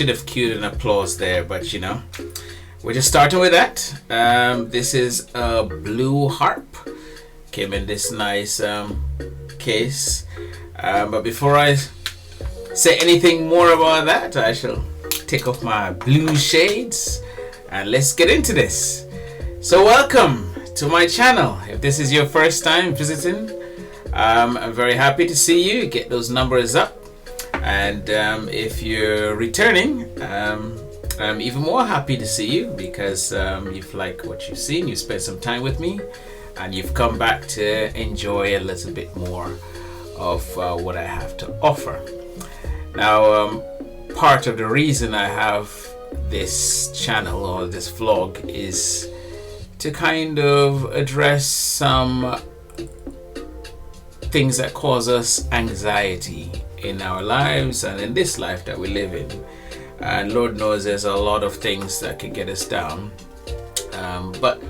should have cued an applause there, but we're just starting with that. This is a blue harp. Came in this nice case. But before I say anything more about that, I shall take off my blue shades and let's get into this. So welcome to my channel. If this is your first time visiting, I'm very happy to see you. Get those numbers up. And if you're returning, I'm even more happy to see you because you've liked what you've seen, you spent some time with me, and you've come back to enjoy a little bit more of what I have to offer. Now, part of the reason I have this channel or this vlog is to kind of address some things that cause us anxiety in our lives and in this life that we live in. And Lord knows there's a lot of things that can get us down, but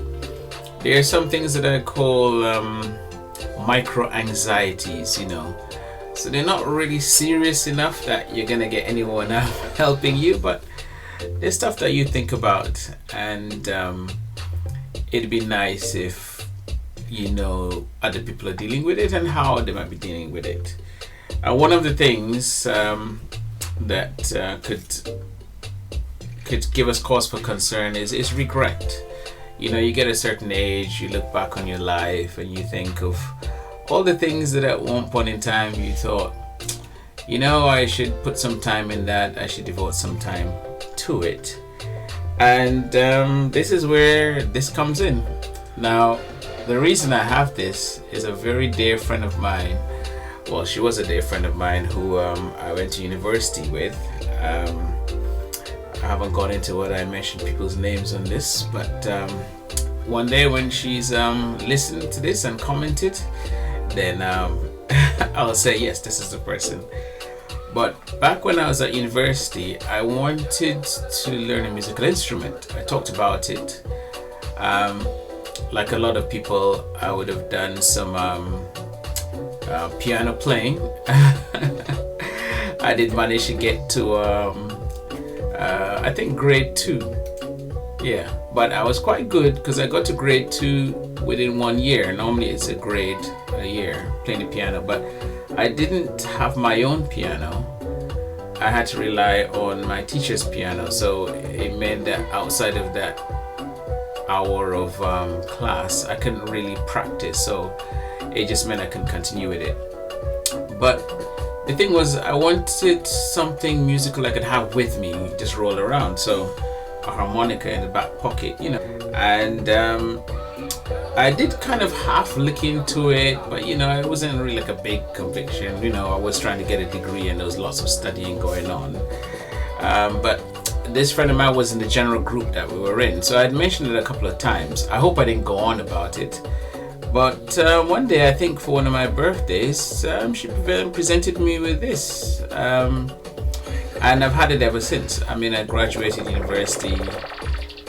there are some things that I call micro anxieties, so they're not really serious enough that you're gonna get anyone helping you, but there's stuff that you think about, and it'd be nice if other people are dealing with it and how they might be dealing with it. And one of the things that could give us cause for concern is regret. You get a certain age, you look back on your life and you think of all the things that at one point in time you thought, I should put some time in that, I should devote some time to it. And this is where this comes in. Now, the reason I have this is a very dear friend of mine. Well, she was a dear friend of mine who I went to university with. I haven't gone into what I mentioned people's names on this, but one day when she's listened to this and commented, then I'll say yes, this is the person. But back when I was at university, I wanted to learn a musical instrument. I talked about it. Like a lot of people, I would have done some piano playing. I did manage to get to I think grade 2. Yeah, but I was quite good because I got to grade 2 within 1 year. Normally it's a grade a year playing the piano, but I didn't have my own piano. I had to rely on my teacher's piano, so it meant that outside of that hour of class I couldn't really practice, so it just meant I couldn't continue with it. But the thing was, I wanted something musical I could have with me, just roll around, so a harmonica in the back pocket, and I did kind of half look into it, but it wasn't really like a big conviction. I was trying to get a degree and there was lots of studying going on, but this friend of mine was in the general group that we were in, so I'd mentioned it a couple of times. I hope I didn't go on about it. But one day, I think for one of my birthdays, she presented me with this, and I've had it ever since. I mean, I graduated university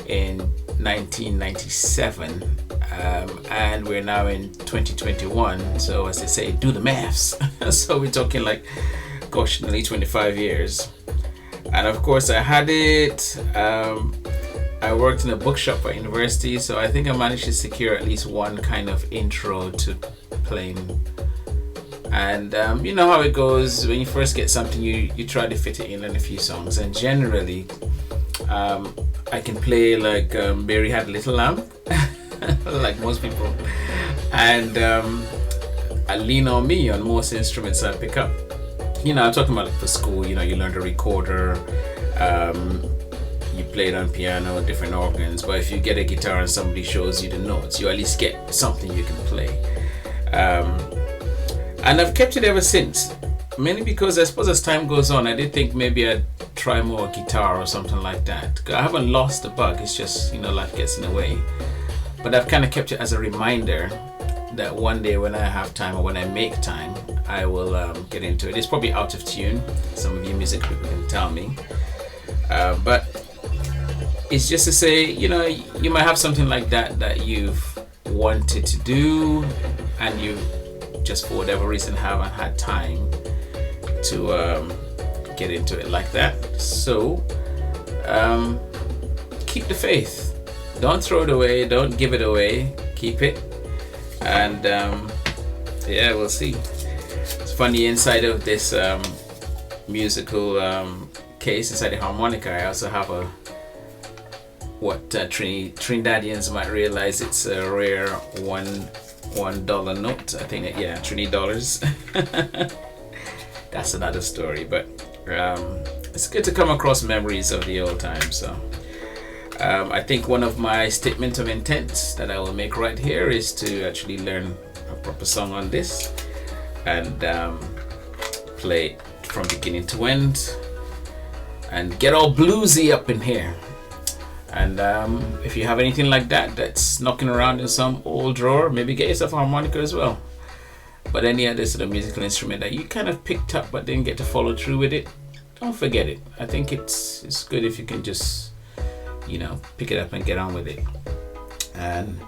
in 1997, and we're now in 2021. So as they say, do the maths. So we're talking like, gosh, nearly 25 years. And of course, I had it. I worked in a bookshop at university, so I think I managed to secure at least one kind of intro to playing. And you know how it goes when you first get something, you try to fit it in a few songs. And generally, I can play like Mary Had a Little Lamb, like most people. And I lean on me on most instruments I pick up. I'm talking about like for school, you learn the recorder. You play it on piano, different organs, but if you get a guitar and somebody shows you the notes, you at least get something you can play. And I've kept it ever since, mainly because I suppose as time goes on, I did think maybe I'd try more guitar or something like that. I haven't lost the bug, it's just, life gets in the way. But I've kind of kept it as a reminder that one day when I have time or when I make time, I will get into it. It's probably out of tune, some of you music people can tell me. But it's just to say, you might have something like that you've wanted to do and you just for whatever reason haven't had time to get into it like that. So keep the faith. Don't throw it away. Don't give it away. Keep it. And yeah, we'll see. It's funny, inside of this musical case, inside the harmonica, I also have a what Trinidadians might realize, it's a rare $1 note. I think $20. That's another story, but it's good to come across memories of the old times. So I think one of my statement of intent that I will make right here is to actually learn a proper song on this and play it from beginning to end and get all bluesy up in here. And if you have anything like that that's knocking around in some old drawer, maybe get yourself a harmonica as well. But any other sort of musical instrument that you kind of picked up but didn't get to follow through with it, don't forget it. I think it's good if you can just, pick it up and get on with it. And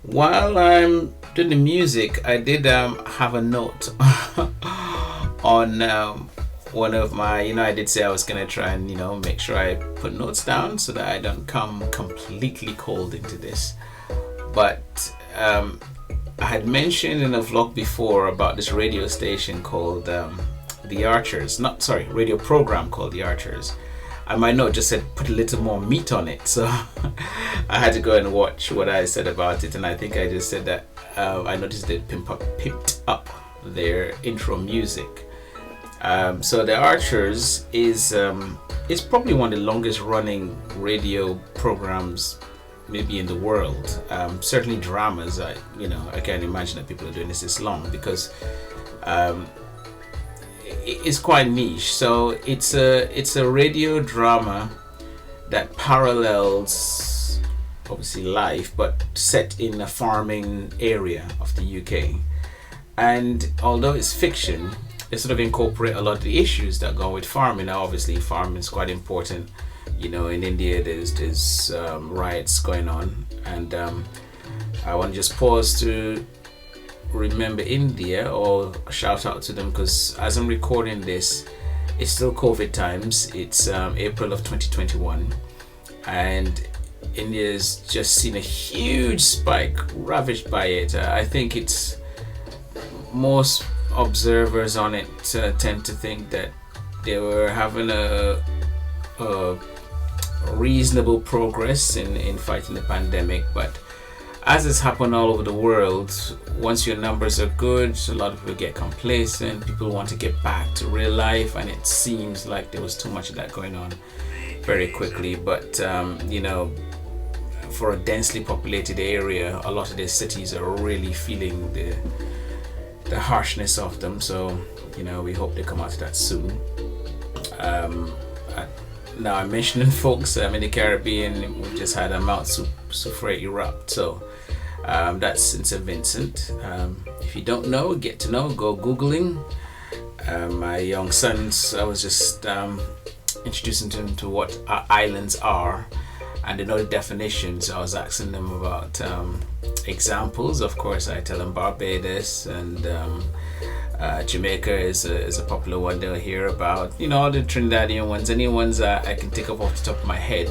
while I'm doing the music, I did have a note on one of my, I did say I was going to try and, make sure I put notes down so that I don't come completely cold into this. But I had mentioned in a vlog before about this radio station called The Archers. Radio program called The Archers. And my note just said put a little more meat on it. So I had to go and watch what I said about it. And I think I just said that I noticed it pimped up their intro music. So The Archers is probably one of the longest running radio programs maybe in the world. Certainly dramas, I can't imagine that people are doing this long, because it's quite niche. So it's a radio drama that parallels obviously life, but set in a farming area of the UK. And although it's fiction, they sort of incorporate a lot of the issues that go with farming. Now, obviously, farming is quite important. In India, there's riots going on, and I want to just pause to remember India, or shout out to them, because as I'm recording this, it's still COVID times. It's April of 2021, and India's just seen a huge spike, ravaged by it. I think it's most observers on it tend to think that they were having a reasonable progress in fighting the pandemic, but as it's happened all over the world, once your numbers are good, a lot of people get complacent. People want to get back to real life, and it seems like there was too much of that going on very quickly. But for a densely populated area, a lot of the cities are really feeling the harshness of them. So we hope they come out of that soon. Now I'm mentioning folks in the Caribbean, we've just had a Mount Soufriere erupt, so that's in St. Vincent. If you don't know, get to know, go Googling. My young sons, I was just introducing them to what islands are, and they know the definitions. I was asking them about examples. Of course, I tell them Barbados and Jamaica is a popular one they'll hear about. All the Trinidadian ones, any ones I can think of off the top of my head.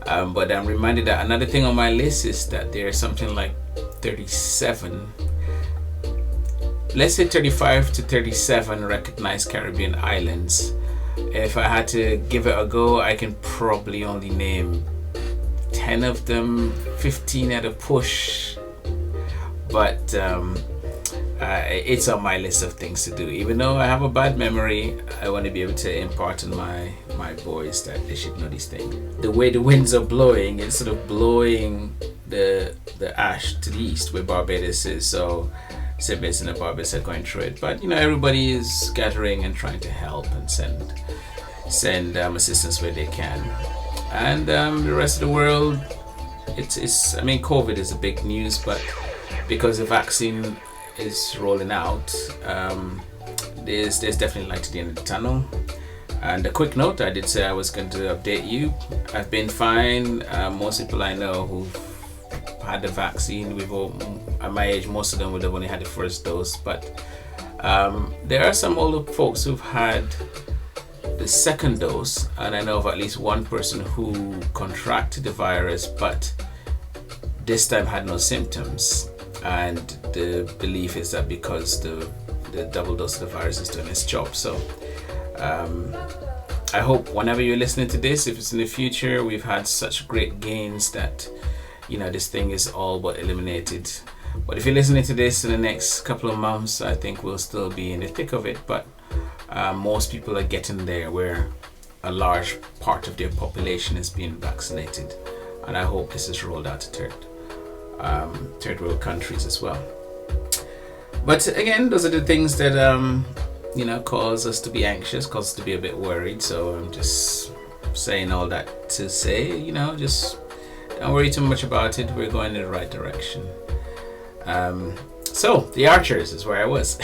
But I'm reminded that another thing on my list is that there's something like 37, let's say 35 to 37 recognized Caribbean islands. If I had to give it a go, I can probably only name 10 of them, 15 at a push. But it's on my list of things to do. Even though I have a bad memory, I want to be able to impart on my boys that they should know these things. The way the winds are blowing, it's sort of blowing the ash to the east where Barbados is. So St. Vincent and Barbados are going through it. But everybody is gathering and trying to help and send assistance where they can. And the rest of the world, it's COVID is a big news, but because the vaccine is rolling out, there's definitely light at the end of the tunnel. And a quick note, I did say I was going to update you. I've been fine. Most people I know who've had the vaccine, at my age, most of them would have only had the first dose, but there are some older folks who've had the second dose, and I know of at least one person who contracted the virus, but this time had no symptoms. And the belief is that because the double dose of the virus is doing its job. So I hope whenever you're listening to this, if it's in the future, we've had such great gains that, you know, this thing is all but eliminated. But if you're listening to this in the next couple of months, I think we'll still be in the thick of it. But most people are getting there, where a large part of their population is being vaccinated. And I hope this is rolled out to third world countries as well. But again, those are the things that you know, cause us to be anxious, cause us to be a bit worried. So I'm just saying all that to say, you know, just don't worry too much about it. We're going in the right direction. So the Archers is where I was.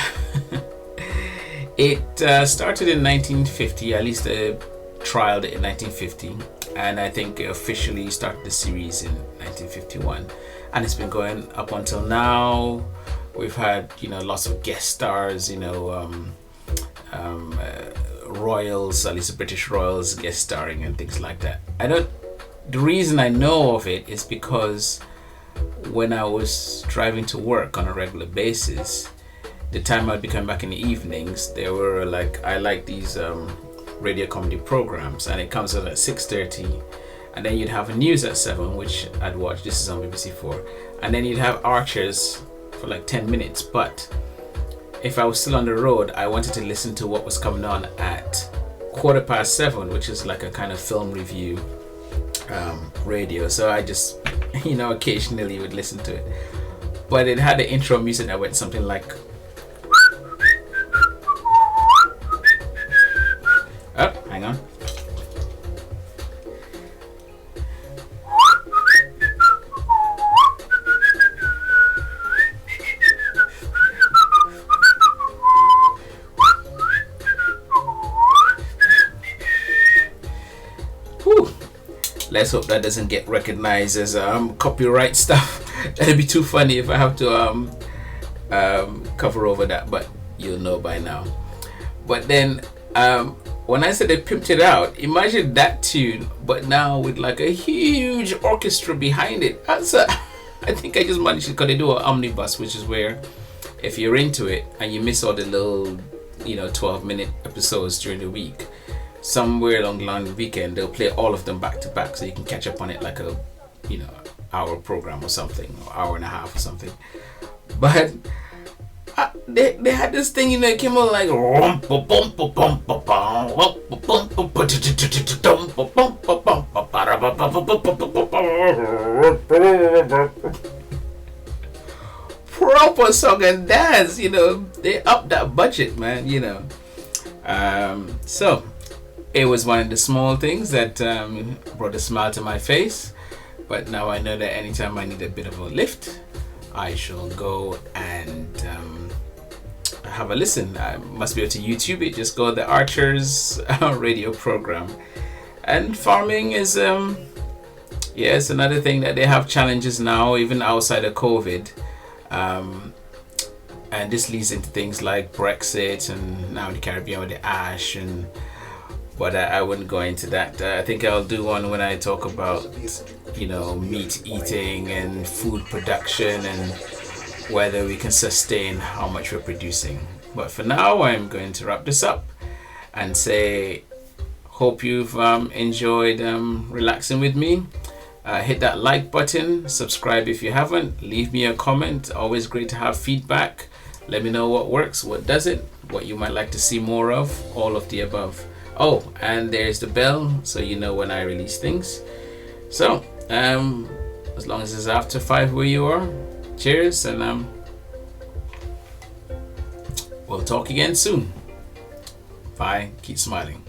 It started in 1950, at least trialed in 1950, and I think officially started the series in 1951, and it's been going up until now. We've had, you know, lots of guest stars, you know, royals, at least the British royals guest starring and things like that. The reason I know of it is because when I was driving to work on a regular basis, the time I'd be coming back in the evenings, there were I like these radio comedy programs, and it comes out at 6:30, and then you'd have a news at 7, which I'd watch. This is on BBC 4, and then you'd have Archers for like 10 minutes. But if I was still on the road, I wanted to listen to what was coming on at 7:15, which is like a kind of film review radio. So I just, you know, occasionally would listen to it. But it had the intro music that went something like, oh, hang on. Whew. Let's hope that doesn't get recognized as copyright stuff. That'd be too funny if I have to cover over that, but you'll know by now. But then when I said they pimped it out, imagine that tune, but now with like a huge orchestra behind it. I think I just managed to, because they do an omnibus, which is where if you're into it and you miss all the little, you know, 12-minute episodes during the week, somewhere along the line the weekend they'll play all of them back to back, so you can catch up on it like a, you know, hour program or something, or hour and a half or something. But they had this thing, you know, it came out like proper song and dance, you know. They upped that budget, man, you know. So it was one of the small things that brought a smile to my face. But now I know that anytime I need a bit of a lift, I shall go and have a listen. I must be able to YouTube it. Just go to the Archers radio program. And farming is, it's another thing that they have challenges now, even outside of COVID. And this leads into things like Brexit and now the Caribbean with the ash, but I wouldn't go into that. I think I'll do one when I talk about, you know, meat eating and food production and whether we can sustain how much we're producing. But for now, I'm going to wrap this up and say, hope you've enjoyed relaxing with me. Hit that like button, subscribe if you haven't, leave me a comment. Always great to have feedback. Let me know what works, what doesn't, what you might like to see more of, all of the above. Oh, and there's the bell, so you know when I release things. So, as long as it's after 5 where you are, cheers, and we'll talk again soon. Bye, keep smiling.